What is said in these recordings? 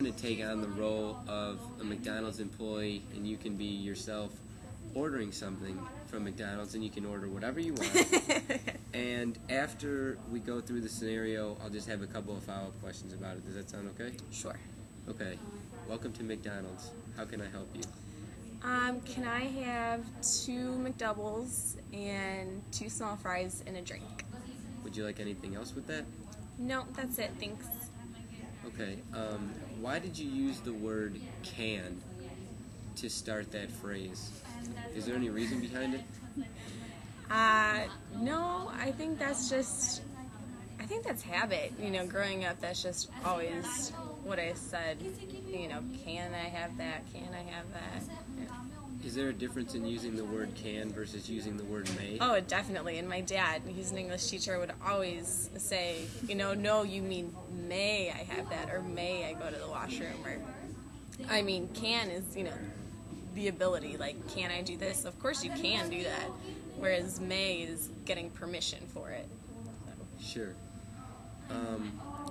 To take on the role of a McDonald's employee, and you can be yourself ordering something from McDonald's, and you can order whatever you want. And after we go through the scenario, I'll just have a couple of follow-up questions about it. Does that sound okay? Sure. Okay. Welcome to McDonald's. How can I help you? Can I have 2 McDoubles and 2 small fries and a drink? Would you like anything else with that? No, that's it. Thanks. Okay. Why did you use the word can to start that phrase? Is there any reason behind it? No, I think that's habit. Growing up, that's just always what I said. Can I have that? Can I have that? Yeah. Is there a difference in using the word can versus using the word may? Oh, definitely. And my dad, he's an English teacher, would always say, no, you mean may I have that, or may I go to the washroom, or, can is, the ability, like, can I do this? Of course you can do that, whereas may is getting permission for it. So. Sure.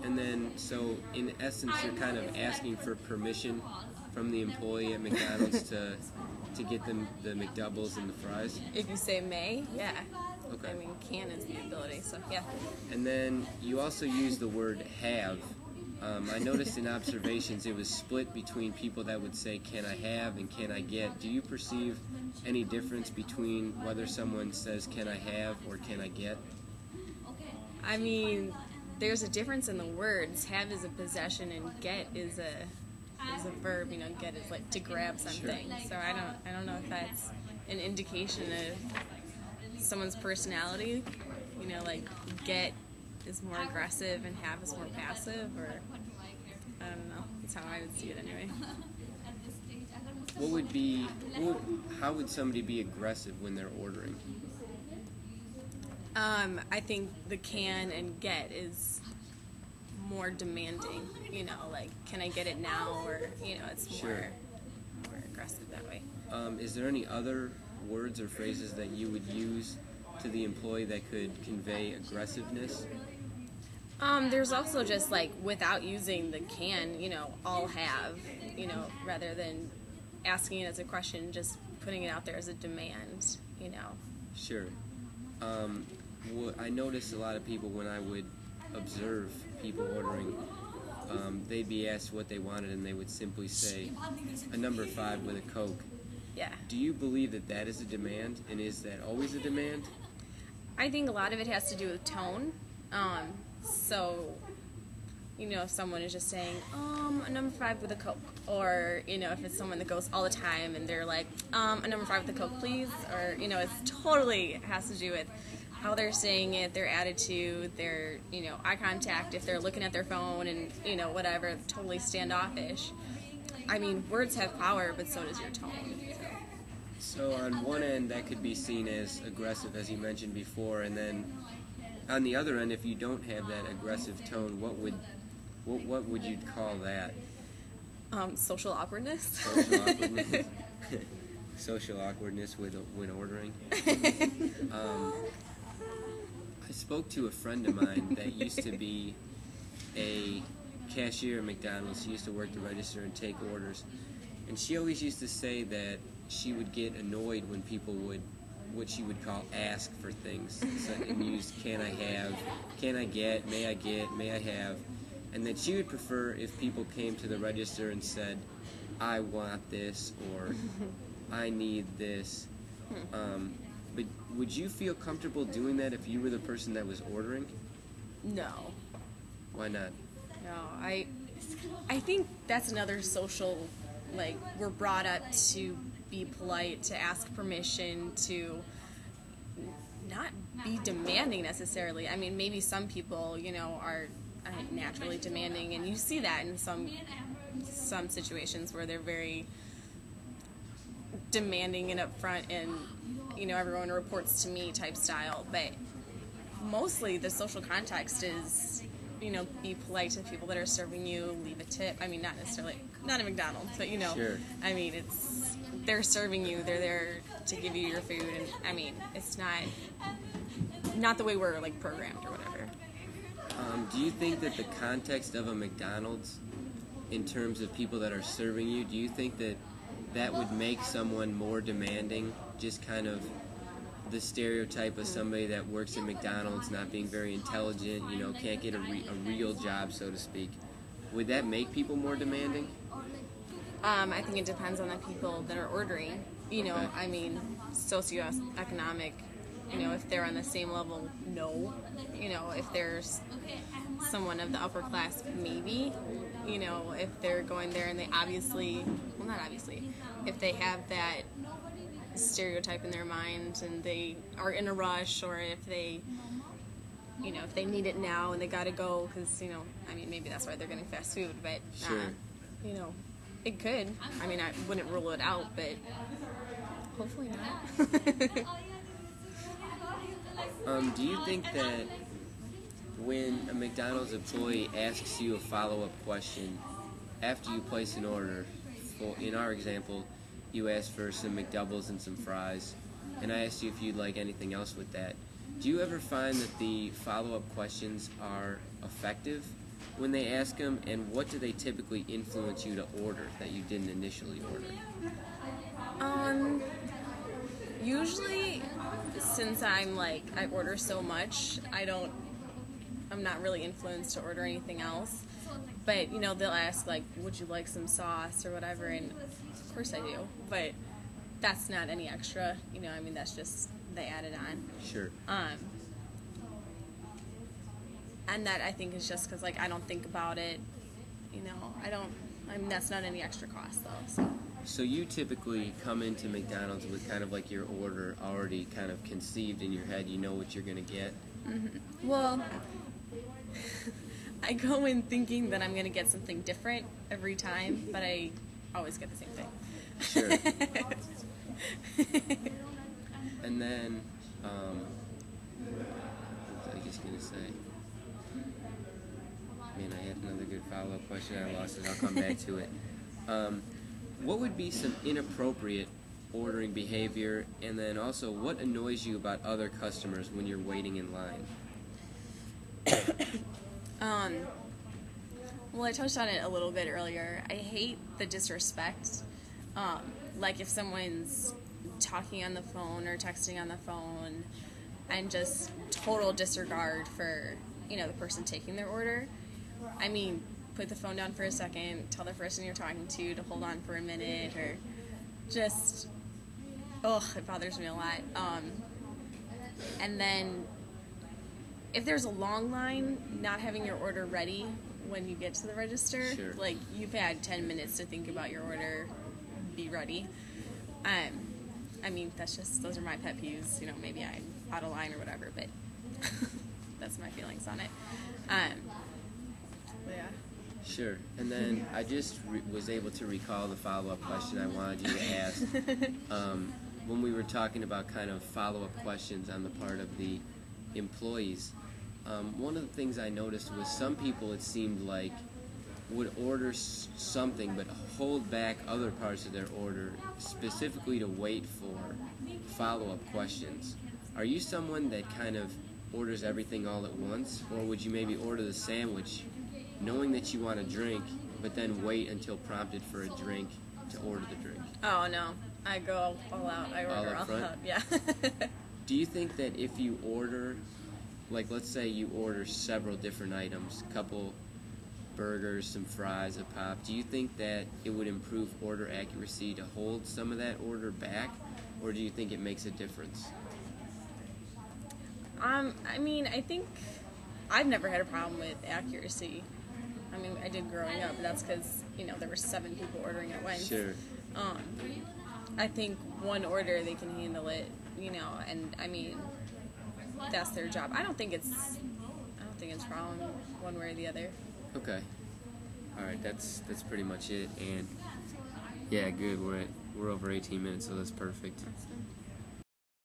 And then, so in essence, you're kind of asking for permission from the employee at McDonald's to get them the McDoubles and the fries? If you say may, yeah. Okay. Can is the ability, so yeah. And then you also use the word have. I noticed in observations it was split between people that would say can I have and can I get. Do you perceive any difference between whether someone says can I have or can I get? There's a difference in the words. Have is a possession and get is a verb. Get is like to grab something. Sure. So I don't know if that's an indication of someone's personality. Like get is more aggressive and have is more passive, or I don't know. That's how I would see it anyway. How would somebody be aggressive when they're ordering? I think the can and get is more demanding, like, can I get it now, or, it's more aggressive that way. Is there any other words or phrases that you would use to the employee that could convey aggressiveness? There's also just, like, without using the can, I'll have, rather than asking it as a question, just putting it out there as a demand, Sure. I noticed a lot of people, when I would observe people ordering, they'd be asked what they wanted and they would simply say a number 5 with a Coke. Yeah. Do you believe that that is a demand, and is that always a demand? I think a lot of it has to do with tone. So, if someone is just saying, a number 5 with a Coke, or, if it's someone that goes all the time and they're like, a number 5 with a Coke, please, or, it totally has to do with how they're saying it, their attitude, their, eye contact, if they're looking at their phone and, whatever, totally standoffish. Words have power, but so does your tone. So on one end, that could be seen as aggressive, as you mentioned before, and then on the other end, if you don't have that aggressive tone, what would you call that? Social awkwardness. Social awkwardness. Social awkwardness when ordering. I spoke to a friend of mine that used to be a cashier at McDonald's. She used to work the register and take orders. And she always used to say that she would get annoyed when people would, what she would call, ask for things. And use can I have, can I get, may I have. And that she would prefer if people came to the register and said, I want this, or I need this. But would you feel comfortable doing that if you were the person that was ordering? No. Why not? No, I think that's another social, like, we're brought up to be polite, to ask permission, to not be demanding necessarily. Maybe some people, are naturally demanding, and you see that in some situations where they're very demanding and upfront and, everyone reports to me type style. But mostly the social context is, be polite to people that are serving you, leave a tip. Not necessarily, not at McDonald's, but, Sure. They're serving you, they're there to give you your food, and, it's not the way we're, like, programmed or whatever. Do you think that the context of a McDonald's in terms of people that are serving you, do you think that that would make someone more demanding, just kind of the stereotype of somebody that works at McDonald's not being very intelligent, can't get a real job, so to speak? Would that make people more demanding? I think it depends on the people that are ordering. Okay. I mean, socioeconomic, if they're on the same level, no. If there's someone of the upper class, maybe. If they're going there and they if they have that stereotype in their mind and they are in a rush, or if they need it now and they gotta go because, maybe that's why they're getting fast food, but, sure. It could. I mean, I wouldn't rule it out, but hopefully not. Do you think that when a McDonald's employee asks you a follow-up question after you place an order, in our example, you asked for some McDoubles and some fries, and I asked you if you'd like anything else with that, do you ever find that the follow-up questions are effective when they ask them, and what do they typically influence you to order that you didn't initially order? Usually, since I order so much, I'm not really influenced to order anything else. But, they'll ask, would you like some sauce or whatever, and of course I do. But that's not any extra, that's just, they add it on. Sure. And that I think is just because, I don't think about it, that's not any extra cost, though, So you typically come into McDonald's with kind of your order already kind of conceived in your head. You know what you're going to get? Mm-hmm. Well, I go in thinking that I'm going to get something different every time, but I always get the same thing. Sure. And then, what was I just going to say? Man, I had another good follow-up question. I lost it. I'll come back to it. What would be some inappropriate ordering behavior, and then also what annoys you about other customers when you're waiting in line? Well, I touched on it a little bit earlier. I hate the disrespect. If someone's talking on the phone or texting on the phone and just total disregard for, the person taking their order. I mean, put the phone down for a second, tell the person you're talking to hold on for a minute, or just, it bothers me a lot. And then if there's a long line, not having your order ready when you get to the register, sure. You've had 10 minutes to think about your order, be ready. Those are my pet peeves. Maybe I'm out of line or whatever, but that's my feelings on it. Yeah. Sure. And then I just was able to recall the follow-up question I wanted you to ask. When we were talking about kind of follow-up questions on the part of the employees, one of the things I noticed was some people, it seemed like, would order something but hold back other parts of their order specifically to wait for follow-up questions. Are you someone that kind of orders everything all at once, or would you maybe order the sandwich knowing that you want a drink but then wait until prompted for a drink to order the drink? Oh, no. I go all out. I order all out. Yeah. Do you think that if you order, let's say you order several different items, a couple burgers, some fries, a pop, do you think that it would improve order accuracy to hold some of that order back, or do you think it makes a difference? I think I've never had a problem with accuracy. I did growing up, but that's because, there were 7 people ordering at once. Sure. I think one order, they can handle it, and that's their job. I don't think it's wrong one way or the other. Okay. All right, that's pretty much it. And yeah, good. We're over 18 minutes, so that's perfect. Awesome.